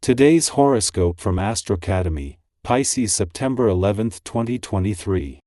Today's horoscope from Astrocademy, Pisces, September 11, 2023.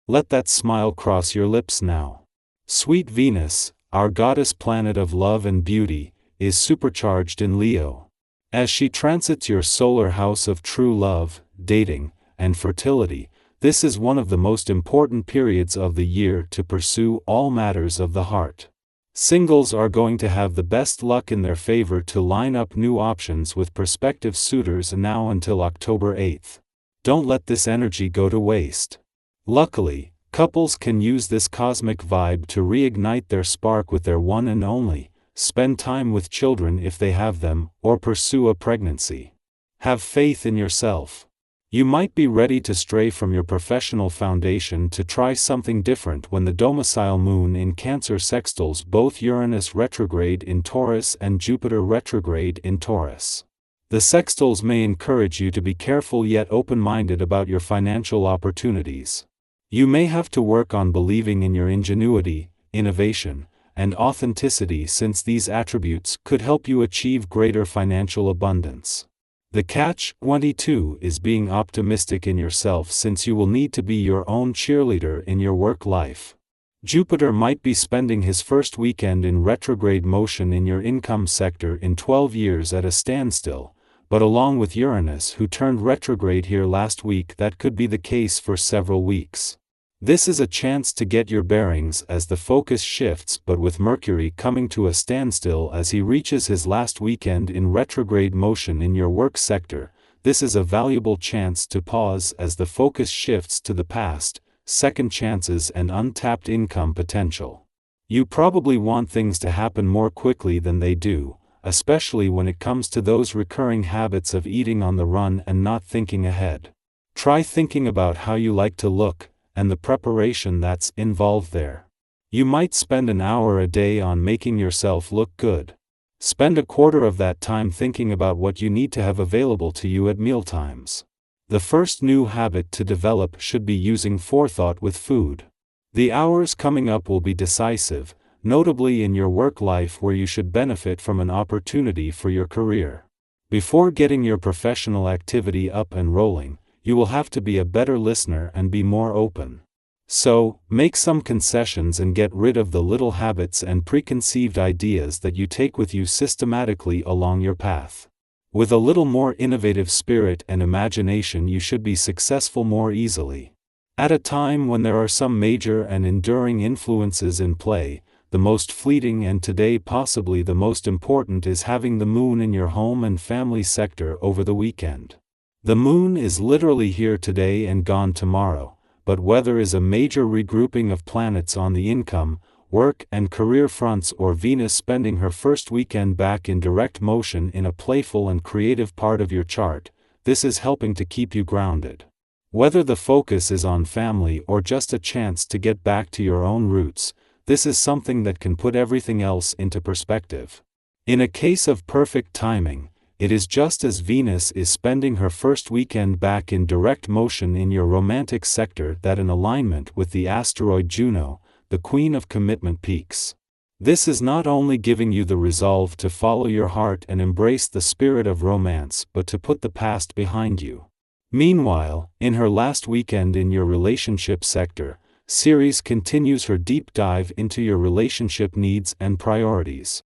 Let that smile cross your lips now. Sweet Venus, our goddess planet of love and beauty, is supercharged in Leo. As she transits your solar house of true love, dating, and fertility, this is one of the most important periods of the year to pursue all matters of the heart. Singles are going to have the best luck in their favor to line up new options with prospective suitors now until October 8th. Don't let this energy go to waste. Luckily, couples can use this cosmic vibe to reignite their spark with their one and only, spend time with children if they have them, or pursue a pregnancy. Have faith in yourself. You might be ready to stray from your professional foundation to try something different when the domicile moon in Cancer sextiles both Uranus retrograde in Taurus and Jupiter retrograde in Taurus. The sextiles may encourage you to be careful yet open-minded about your financial opportunities. You may have to work on believing in your ingenuity, innovation, and authenticity, since these attributes could help you achieve greater financial abundance. The catch-22 is being optimistic in yourself, since you will need to be your own cheerleader in your work life. Jupiter might be spending his first weekend in retrograde motion in your income sector in 12 years at a standstill, but along with Uranus, who turned retrograde here last week, that could be the case for several weeks. This is a chance to get your bearings as the focus shifts, but with Mercury coming to a standstill as he reaches his last weekend in retrograde motion in your work sector, this is a valuable chance to pause as the focus shifts to the past, second chances and untapped income potential. You probably want things to happen more quickly than they do, especially when it comes to those recurring habits of eating on the run and not thinking ahead. Try thinking about how you like to look, and the preparation that's involved there. You might spend an hour a day on making yourself look good. Spend a quarter of that time thinking about what you need to have available to you at mealtimes. The first new habit to develop should be using forethought with food. The hours coming up will be decisive, notably in your work life, where you should benefit from an opportunity for your career. Before getting your professional activity up and rolling, you will have to be a better listener and be more open. So, make some concessions and get rid of the little habits and preconceived ideas that you take with you systematically along your path. With a little more innovative spirit and imagination, you should be successful more easily. At a time when there are some major and enduring influences in play, the most fleeting and today possibly the most important is having the moon in your home and family sector over the weekend. The moon is literally here today and gone tomorrow, but whether is a major regrouping of planets on the income, work and career fronts, or Venus spending her first weekend back in direct motion in a playful and creative part of your chart, this is helping to keep you grounded. Whether the focus is on family or just a chance to get back to your own roots, this is something that can put everything else into perspective. In a case of perfect timing, it is just as Venus is spending her first weekend back in direct motion in your romantic sector that an alignment with the asteroid Juno, the queen of commitment, peaks. This is not only giving you the resolve to follow your heart and embrace the spirit of romance, but to put the past behind you. Meanwhile, in her last weekend in your relationship sector, Ceres continues her deep dive into your relationship needs and priorities.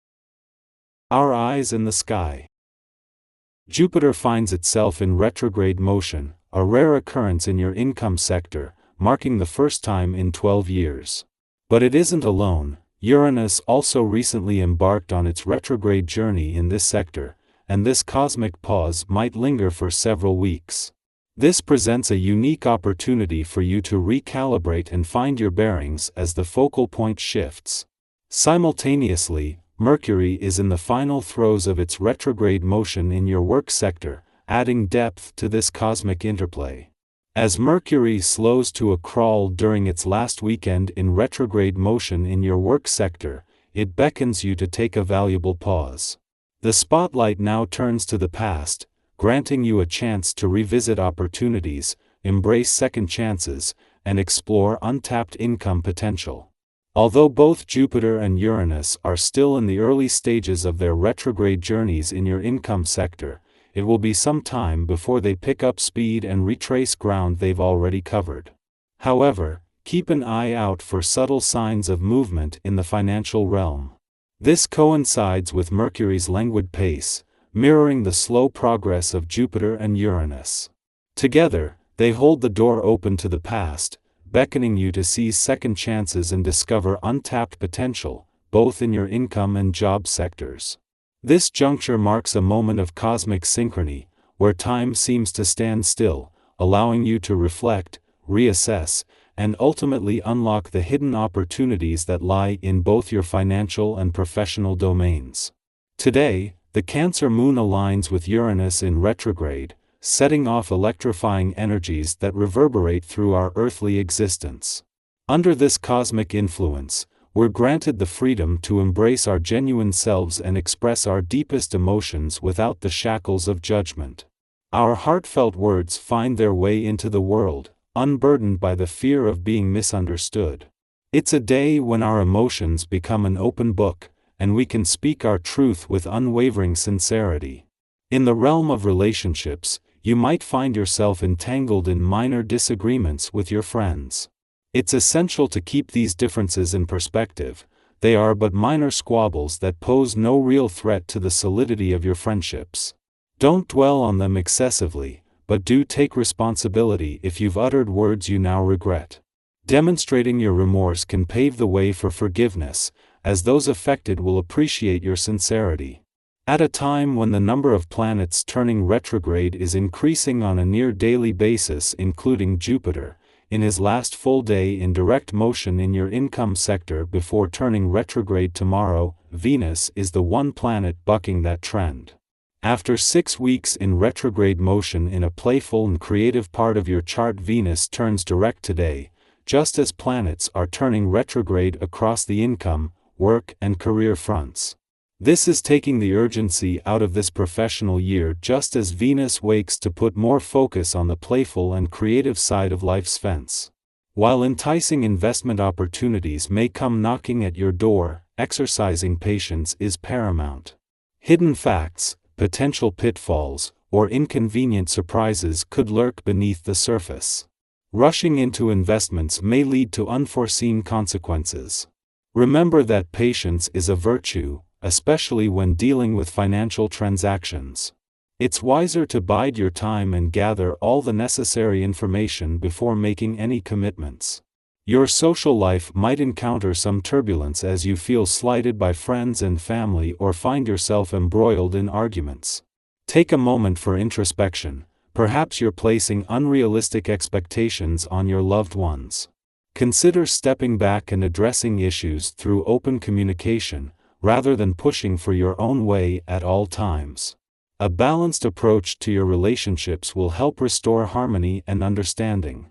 Our eyes in the sky. Jupiter finds itself in retrograde motion, a rare occurrence in your income sector, marking the first time in 12 years. But it isn't alone. Uranus also recently embarked on its retrograde journey in this sector, and this cosmic pause might linger for several weeks. This presents a unique opportunity for you to recalibrate and find your bearings as the focal point shifts. Simultaneously, Mercury is in the final throes of its retrograde motion in your work sector, adding depth to this cosmic interplay. As Mercury slows to a crawl during its last weekend in retrograde motion in your work sector, it beckons you to take a valuable pause. The spotlight now turns to the past, granting you a chance to revisit opportunities, embrace second chances, and explore untapped income potential. Although both Jupiter and Uranus are still in the early stages of their retrograde journeys in your income sector, it will be some time before they pick up speed and retrace ground they've already covered. However, keep an eye out for subtle signs of movement in the financial realm. This coincides with Mercury's languid pace, mirroring the slow progress of Jupiter and Uranus. Together, they hold the door open to the past, beckoning you to seize second chances and discover untapped potential, both in your income and job sectors. This juncture marks a moment of cosmic synchrony, where time seems to stand still, allowing you to reflect, reassess, and ultimately unlock the hidden opportunities that lie in both your financial and professional domains. Today, the Cancer moon aligns with Uranus in retrograde, setting off electrifying energies that reverberate through our earthly existence. Under this cosmic influence, we're granted the freedom to embrace our genuine selves and express our deepest emotions without the shackles of judgment. Our heartfelt words find their way into the world, unburdened by the fear of being misunderstood. It's a day when our emotions become an open book, and we can speak our truth with unwavering sincerity. In the realm of relationships, you might find yourself entangled in minor disagreements with your friends. It's essential to keep these differences in perspective. They are but minor squabbles that pose no real threat to the solidity of your friendships. Don't dwell on them excessively, but do take responsibility if you've uttered words you now regret. Demonstrating your remorse can pave the way for forgiveness, as those affected will appreciate your sincerity. At a time when the number of planets turning retrograde is increasing on a near-daily basis, including Jupiter, in his last full day in direct motion in your income sector before turning retrograde tomorrow, Venus is the one planet bucking that trend. After 6 weeks in retrograde motion in a playful and creative part of your chart, Venus turns direct today, just as planets are turning retrograde across the income, work, and career fronts. This is taking the urgency out of this professional year just as Venus wakes to put more focus on the playful and creative side of life's fence. While enticing investment opportunities may come knocking at your door, exercising patience is paramount. Hidden facts, potential pitfalls, or inconvenient surprises could lurk beneath the surface. Rushing into investments may lead to unforeseen consequences. Remember that patience is a virtue, especially when dealing with financial transactions. It's wiser to bide your time and gather all the necessary information before making any commitments. Your social life might encounter some turbulence as you feel slighted by friends and family or find yourself embroiled in arguments. Take a moment for introspection. Perhaps you're placing unrealistic expectations on your loved ones. Consider stepping back and addressing issues through open communication, rather than pushing for your own way at all times. A balanced approach to your relationships will help restore harmony and understanding.